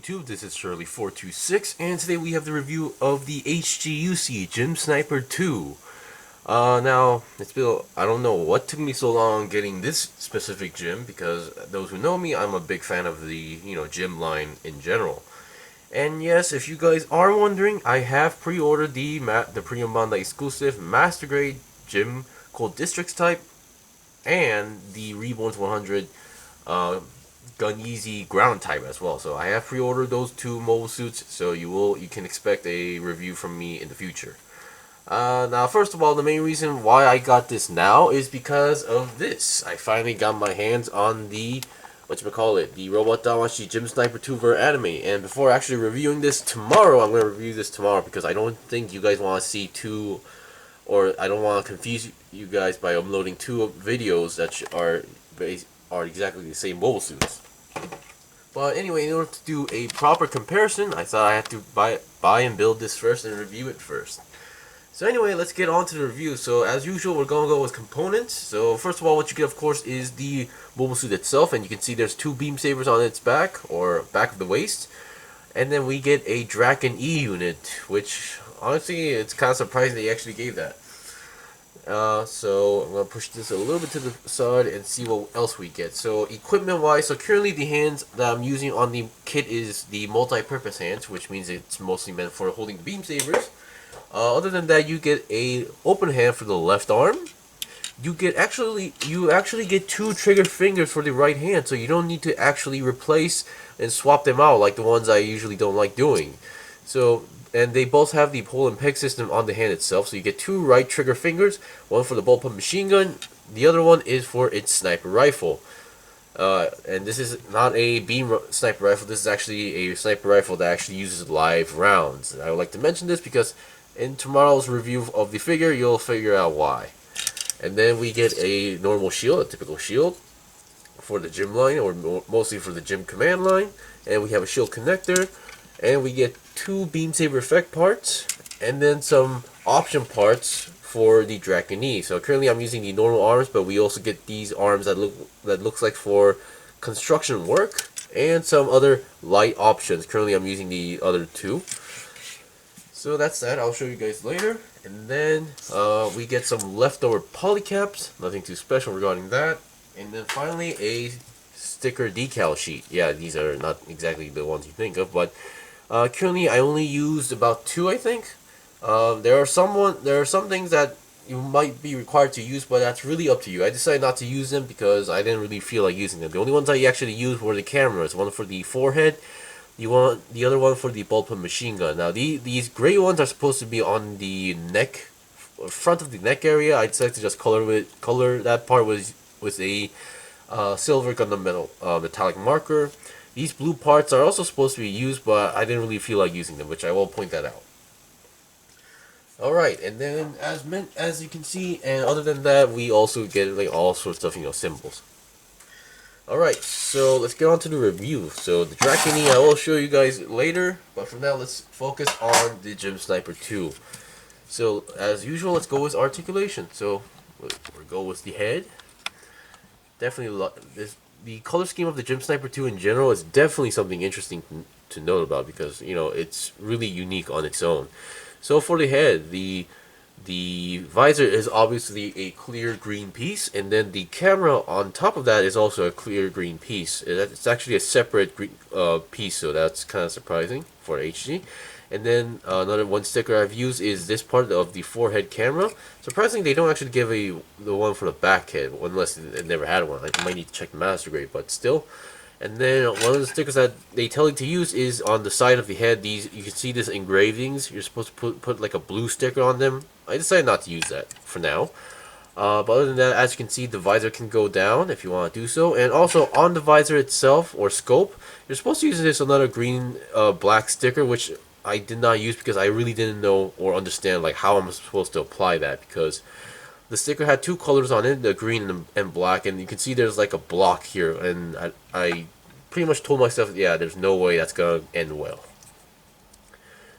YouTube, this is Shirley426, and today we have the review of the HGUC Gym Sniper 2. Now, I don't know what took me so long getting this specific gym, because those who know me, I'm a big fan of the, gym line in general. And yes, if you guys are wondering, I have pre-ordered the Premium Banda exclusive Master Grade Gym called Districts Type, and the Reborns 100 Gun Easy ground type as well. So I have pre-ordered those two mobile suits, so you can expect a review from me in the future. Now, first of all, the main reason why I got this now is because of this. I finally got my hands on the the Robot Damacy Gym Sniper 2 Ver anime. And before actually reviewing this tomorrow, I'm going to review this tomorrow because I don't think you guys want to see two, or I don't want to confuse you guys by uploading two videos that are exactly the same mobile suits. But anyway, in order to do a proper comparison, I thought I had to buy and build this first and review it first. So anyway, let's get on to the review. So as usual, we're going to go with components. So first of all, what you get, of course, is the mobile suit itself. And you can see there's two beam sabers on its back, or back of the waist. And then we get a Draken E unit, which honestly, it's kind of surprising they actually gave that. So I'm going to push this a little bit to the side and see what else we get. So equipment wise, so currently the hands that I'm using on the kit is the multi-purpose hands, which means it's mostly meant for holding the beam sabers. Other than that, you get a open hand for the left arm. You actually get two trigger fingers for the right hand, so you don't need to actually replace and swap them out like the ones I usually don't like doing. And they both have the pull and peg system on the hand itself, so you get two right trigger fingers, one for the bullpup machine gun, the other one is for its sniper rifle. And this is not a beam sniper rifle, this is actually a sniper rifle that actually uses live rounds. And I would like to mention this because in tomorrow's review of the figure, you'll figure out why. And then we get a normal shield, a typical shield for the gym line, or mostly for the gym command line. And we have a shield connector. And we get two beam saber effect parts, and then some option parts for the Draken E. So currently I'm using the normal arms, but we also get these arms that looks like for construction work, and some other light options. Currently I'm using the other two. So that's that. I'll show you guys later. And then we get some leftover polycaps. Nothing too special regarding that. And then finally a sticker decal sheet. Yeah, these are not exactly the ones you think of, but currently I only used about two, I think. There are some things that you might be required to use, but that's really up to you. I decided not to use them because I didn't really feel like using them. The only ones I actually used were the cameras. One for the forehead, the other one for the bullpup machine gun. Now these gray ones are supposed to be on the neck, front of the neck area. I decided to just color that part with a silver Gundam metallic marker. These blue parts are also supposed to be used, but I didn't really feel like using them, which I will point that out. Alright, and then as you can see, and other than that, we also get like all sorts of symbols. Alright, so let's get on to the review. So the Draken E I will show you guys later, but for now let's focus on the Gym Sniper 2. So as usual, let's go with articulation. So we'll go with the head. Definitely the color scheme of the Gym Sniper 2 in general is definitely something interesting to note about, because it's really unique on its own. So for the head, the visor is obviously a clear green piece, and then the camera on top of that is also a clear green piece. It's actually a separate green piece, so that's kind of surprising for HG. And then another one sticker I've used is this part of the forehead camera. Surprisingly, they don't actually give the one for the back head, unless it never had one. I might need to check the master grade, but still. And then one of the stickers that they tell you to use is on the side of the head. You can see these engravings. You're supposed to put like a blue sticker on them. I decided not to use that for now. But other than that, as you can see, the visor can go down if you want to do so. And also on the visor itself, or scope, you're supposed to use this another green black sticker, which I did not use because I really didn't know or understand like how I'm supposed to apply that, because the sticker had two colors on it, the green and black, and you can see there's like a block here, and I pretty much told myself, yeah, there's no way that's gonna end well.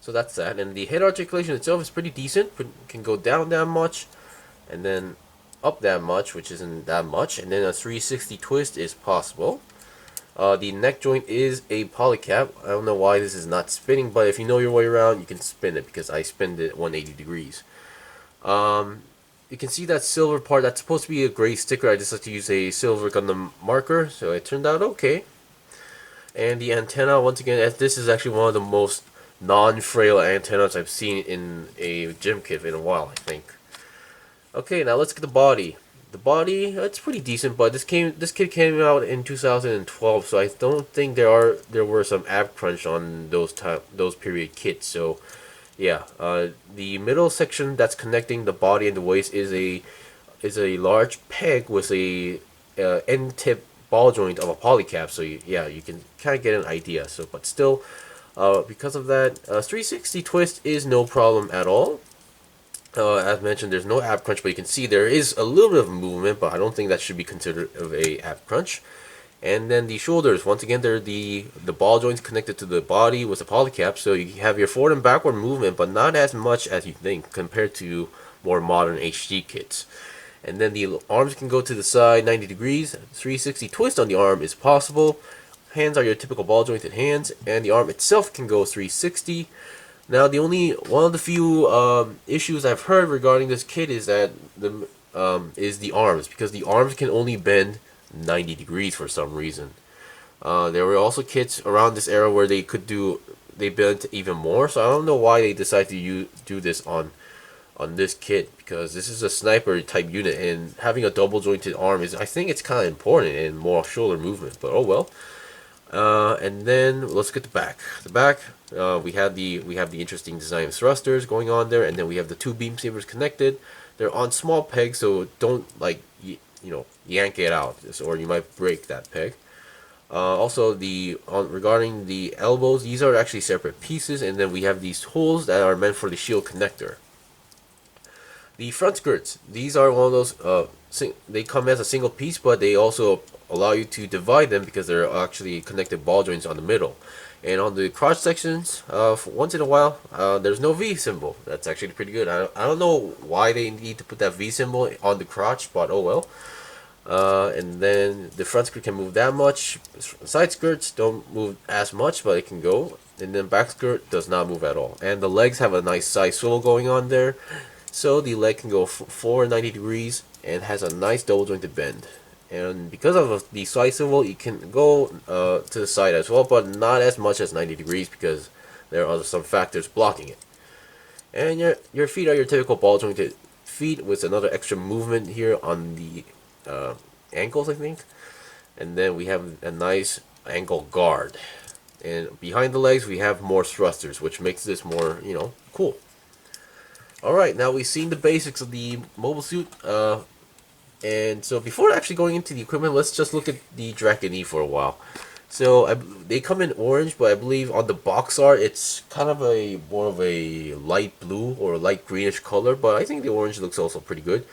So that's that. And the head articulation itself is pretty decent. It can go down that much, and then up that much, which isn't that much, and then a 360 twist is possible. The neck joint is a polycap. I don't know why this is not spinning, but if you know your way around, you can spin it because I spin it 180 degrees. You can see that silver part. That's supposed to be a gray sticker. I just like to use a silver Gundam marker, so it turned out okay. And the antenna, once again, this is actually one of the most non-frail antennas I've seen in a gym kit in a while, I think. Okay, now let's get the body. The body, it's pretty decent, but this kit came out in 2012, so I don't think there were some ab crunch on those period kits. So yeah, the middle section that's connecting the body and the waist is a large peg with a end tip ball joint of a polycap. So yeah, you can kind of get an idea. So but still, because of that, 360 twist is no problem at all. As mentioned, there's no ab crunch, but you can see there is a little bit of movement, but I don't think that should be considered of a ab crunch. And then the shoulders, once again, they're the ball joints connected to the body with a polycap, so you have your forward and backward movement, but not as much as you think compared to more modern HG kits. And then the arms can go to the side 90 degrees. 360 twist on the arm is possible. Hands are your typical ball jointed hands, and the arm itself can go 360. Now, one of the few issues I've heard regarding this kit is that is the arms, because the arms can only bend 90 degrees for some reason. There were also kits around this era where they bent even more, so I don't know why they decided to do this on this kit, because this is a sniper type unit, and having a double jointed arm I think it's kind of important and more shoulder movement, but oh well. And then let's get the back. The back, we have the interesting design of thrusters going on there, and then we have the two beam sabers connected. They're on small pegs, so don't yank it out, or you might break that peg. Also, regarding the elbows, these are actually separate pieces, and then we have these holes that are meant for the shield connector. The front skirts, these are one of those, they come as a single piece, but they also allow you to divide them because they're actually connected ball joints on the middle. And on the crotch sections, once in a while, there's no V symbol. That's actually pretty good. I don't know why they need to put that V symbol on the crotch, but oh well. And then the front skirt can move that much. Side skirts don't move as much, but it can go. And then back skirt does not move at all. And the legs have a nice side swivel going on there. So the leg can go forward 90 degrees and has a nice double jointed bend. And because of the side swivel, it can go to the side as well, but not as much as 90 degrees because there are some factors blocking it. And your feet are your typical ball jointed feet with another extra movement here on the ankles, I think. And then we have a nice ankle guard. And behind the legs, we have more thrusters, which makes this more, cool. Alright, now we've seen the basics of the mobile suit. And so before actually going into the equipment, let's just look at the Draken for a while. So they come in orange, but I believe on the box art it's kind of more of a light blue or light greenish color, but I think the orange looks also pretty good.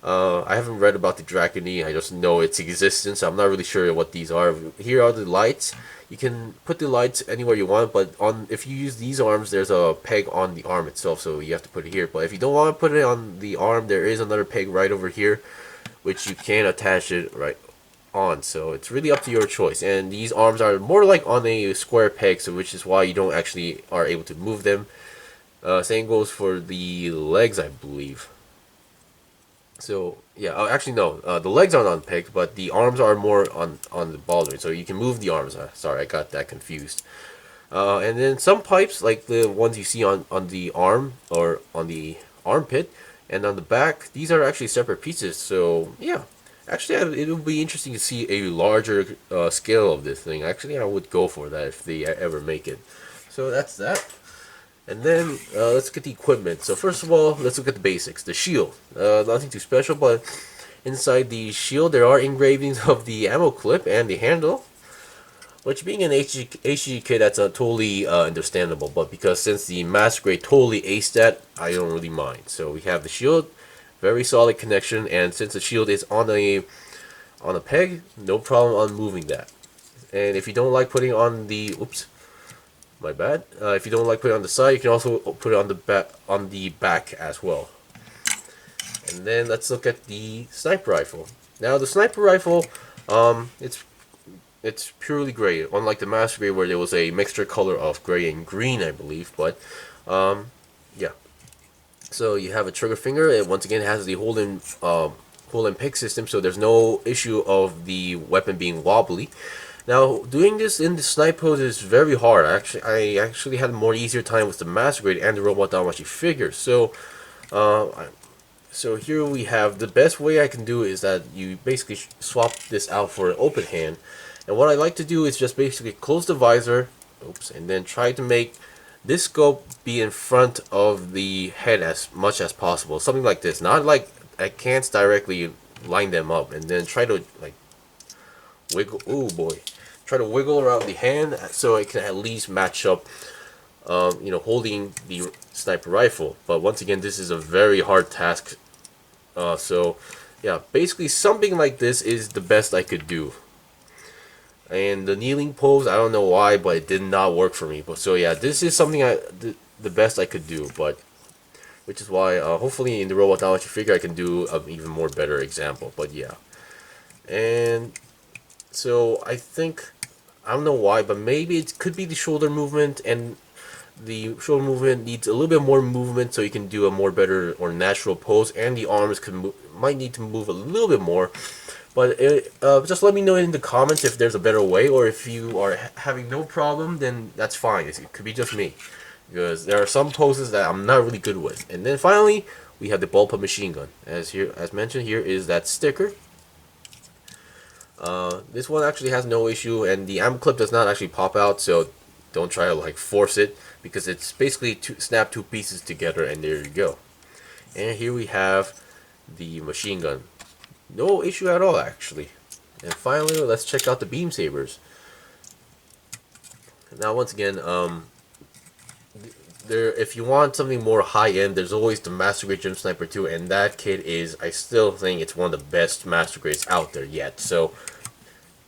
I haven't read about the Draken, I just know its existence. I'm not really sure what these are. Here are the lights. You can put the lights anywhere you want, but if you use these arms, there's a peg on the arm itself, so you have to put it here. But if you don't want to put it on the arm, there is another peg right over here, which you can attach it right on. So it's really up to your choice. And these arms are more like on a square peg, so which is why you don't actually are able to move them. Same goes for the legs, I believe. So yeah, actually no, the legs aren't on pegs, but the arms are more on the ball joint, so you can move the arms. Sorry, I got that confused. And then some pipes, like the ones you see on the arm or on the armpit and on the back, these are actually separate pieces. So yeah, actually it would be interesting to see a larger scale of this thing. Actually, I would go for that if they ever make it. So that's that. And then let's get the equipment. So first of all, let's look at the basics. The shield, nothing too special, but inside the shield there are engravings of the ammo clip and the handle. Which, being an HG kit, that's totally understandable. But because since the master grade totally aced that, I don't really mind. So we have the shield, very solid connection, and since the shield is on a peg, no problem on moving that. And if you don't like putting on the my bad. If you don't like putting it on the side, you can also put it on the back as well. And then let's look at the sniper rifle. Now the sniper rifle, it's it's purely gray, unlike the Master Grade where there was a mixture color of gray and green, I believe. But yeah. So you have a trigger finger. It once again has the hold and pick system, so there's no issue of the weapon being wobbly. Now, doing this in the snipe pose is very hard. I actually had a more easier time with the Master Grade and the Robot Danmachi figure. So, so here we have the best way I can do is that you basically swap this out for an open hand. And what I like to do is just basically close the visor, oops, and then try to make this scope be in front of the head as much as possible. Something like this. Not like I can't directly line them up, and then try to like wiggle. Oh boy. Try to wiggle around the hand so it can at least match up, you know, holding the sniper rifle. But once again, this is a very hard task. So yeah, basically something like this is the best I could do. And the kneeling pose, I don't know why, but it did not work for me. But so yeah, this is something the best I could do. But which is why hopefully in the Robot Danmachi figure I can do an even more better example. But yeah, and so I think, I don't know why, but maybe it could be the shoulder movement, and the shoulder movement needs a little bit more movement so you can do a more better or natural pose, and the arms might need to move a little bit more. But just let me know in the comments if there's a better way, or if you are having no problem, then that's fine. It could be just me, because there are some poses that I'm not really good with. And then finally, we have the bullpup machine gun. As mentioned, here is that sticker. This one actually has no issue, and the ammo clip does not actually pop out, so don't try to like force it, because it's basically snap two pieces together, and there you go. And here we have the machine gun. No issue at all, actually. And finally, let's check out the beam sabers. Now, once again, if you want something more high-end, there's always the Master Grade Gym Sniper 2, and that kit is, I still think it's one of the best Master Grades out there yet. So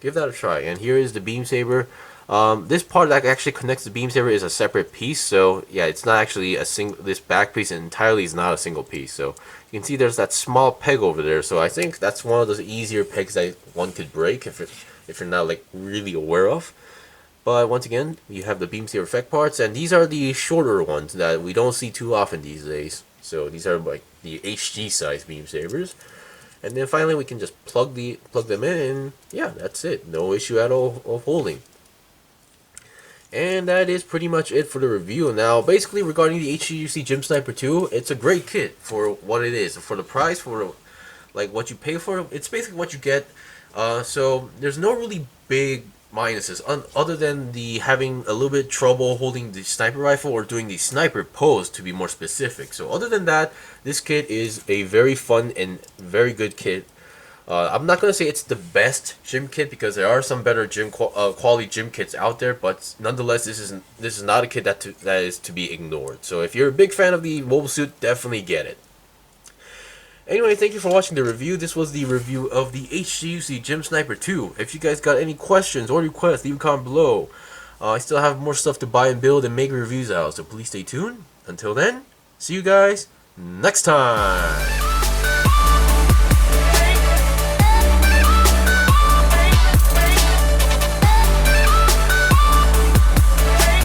give that a try. And here is the beam saber. This part that actually connects the beam saber is a separate piece, so yeah, it's not actually a single. This back piece entirely is not a single piece. So you can see there's that small peg over there. So I think that's one of those easier pegs that one could break if you're not like really aware of. But once again, you have the beam saber effect parts, and these are the shorter ones that we don't see too often these days. So these are like the HG size beam sabers. And then finally we can just plug them in, and yeah, that's it. No issue at all of holding. And that is pretty much it for the review. Now, basically regarding the HGUC Gym Sniper 2, it's a great kit for what it is. For the price, for like what you pay for, it's basically what you get. So there's no really big minuses other than the having a little bit trouble holding the sniper rifle or doing the sniper pose, to be more specific. So other than that, this kit is a very fun and very good kit. I'm not going to say it's the best gym kit, because there are some better quality gym kits out there, but nonetheless, this is not a kit that is to be ignored. So if you're a big fan of the mobile suit, definitely get it. Anyway, thank you for watching the review. This was the review of the HGUC Gym Sniper 2. If you guys got any questions or requests, leave a comment below. I still have more stuff to buy and build and make reviews out, so please stay tuned. Until then, see you guys next time.